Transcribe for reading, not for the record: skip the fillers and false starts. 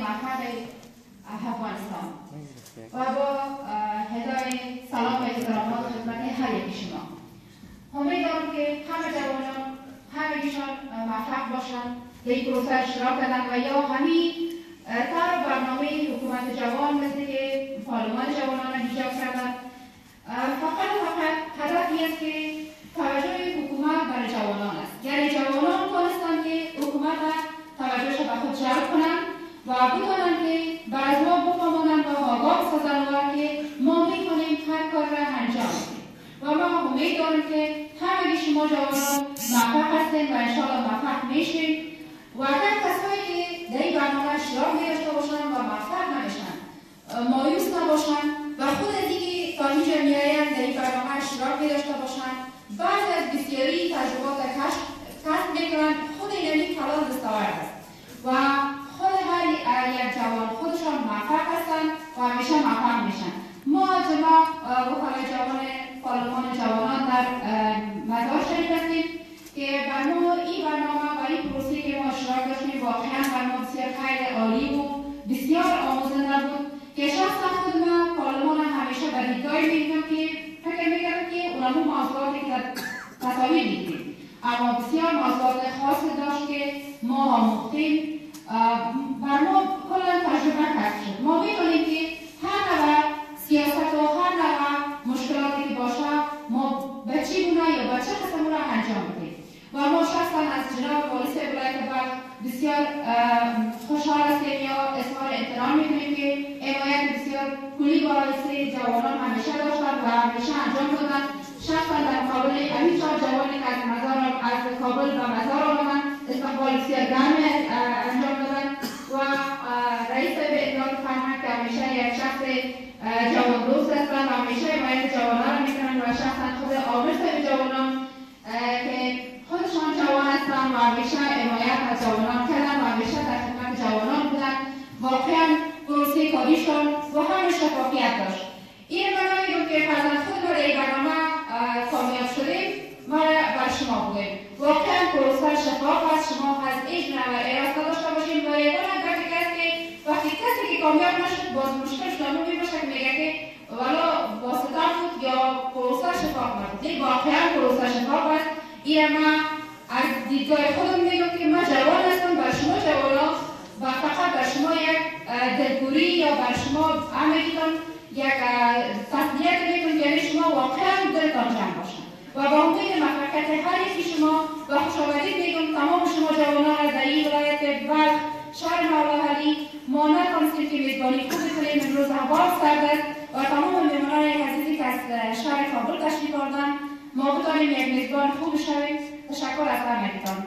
موفق افغانستان و با هدای سلام و احترامات خدمت هر یک شما. امیدوارم که همه جوانان همگیشان موفق باشند، در این پروسه اشتراک کنند و یا همین طرح برنامه حکومت جوان مثل که پارلمان جوانان ایجاد کردند. فقط هدفی است که توجه حکومت برای جوانان است. یعنی جوانان توانستند که حکومت توجهش به خود جلب کنند و بدانند که بر از ما بفهمانند و آگاه بسازند که ما میتونیم هر کار را انجام بدیم. و ما امید داریم که همه شما جوانان موفق هستین و انشاءالله موفق میشین و اگر کسایی که در این برنامه اشتراک داشته باشند و موفق نمیشن مایوس نباشند و خود از اینکه تا اینجا میآیند در این برنامه اشتراک داشته باشند بعد از بسیاری تجربات کسب میکنند خود یعنی کلان دستاورد است و خود هر یک جوان خودشان موفق هستند و همیشه موفق میشن. ما جمع وکلای جوان پارلمان جوانان در مزار شریف هستیم که برنامه این برنامه و این پروسه که ما اشتراک داشتیم واقعا برنامه بسیار خیلی عالی و بسیار آموزنده بود که شخصا خود ما پارلمان همیشه به دیدگاهی می‌بینم که فکر می‌کردم که اونمون موضوعاتی که تصاویر دیدیم اما بسیار موضوعات خاصی داشت که ما آموختیم بر ما کلا تجربه کرد شد. ما می‌دونیم که هر نوع سیاست و هر نوع مشکلاتی که باشه ما به چی گونه یا به چه قسم را انجام بدیم و ما شخصا از جناب والی صاحب ولایت بلخ بسیار خوشحال هستیم یا اظهار احترام می‌کنیم که حمایت بسیار کلی برای جوانان همیشه داشتند و همیشه انجام دادند. شخصا در مقابل همین چهار جوانی که از مزار از کابل و مزار آمدند استقبال بسیار گرم انجام دادند و رئیس اتحاد فرهنگ که همیشه یک شخص جوان دوست هستند و همیشه حمایت جوانان را میکنند و شخصا خود عامر صاحب جوانان که خودشان جوان هستند و همیشه حمایت از جوانان کردند و همیشه در خدمت جوانان بودند. واقعا پروسه کاریشان و همه شفافیت داشت. این برنامه رو که فرزند خود برای این برنامه کامیاب شدیم ما بر شما بودیم. واقعا پروسه شفاف است. شما از هیچ نوع ارائه داشته باشید و یگانه دلیل است که وقتی کسی که کامیاب نشد باز مشکل شما میباشه که میگه که والا واسطه بود یا پروسه شفاف نبود. این واقعا پروسه شفاف است. این ما از دیدگاه خودم میگم که ما جوان هستم بر شما جوانان و فقط بر شما یک دلگوری یا بر شما همگیتان یک تسلیت میکنم یعنی شما واقعا دلتان جمع باشن و با امید موفقیت هر یکی شما و خوشآمدید میگم تمام شما جوانان در این ولایت بلخ شهر مولاعلی ما نتوانستیم که میزبانی خوب کنیم. امروز هوا سرد است و تمام مهمانان عزیزی که از شهر کابل تشریف آوردند ما بتوانیم یک میزبان خوب شویم. تشکر از همگیتان.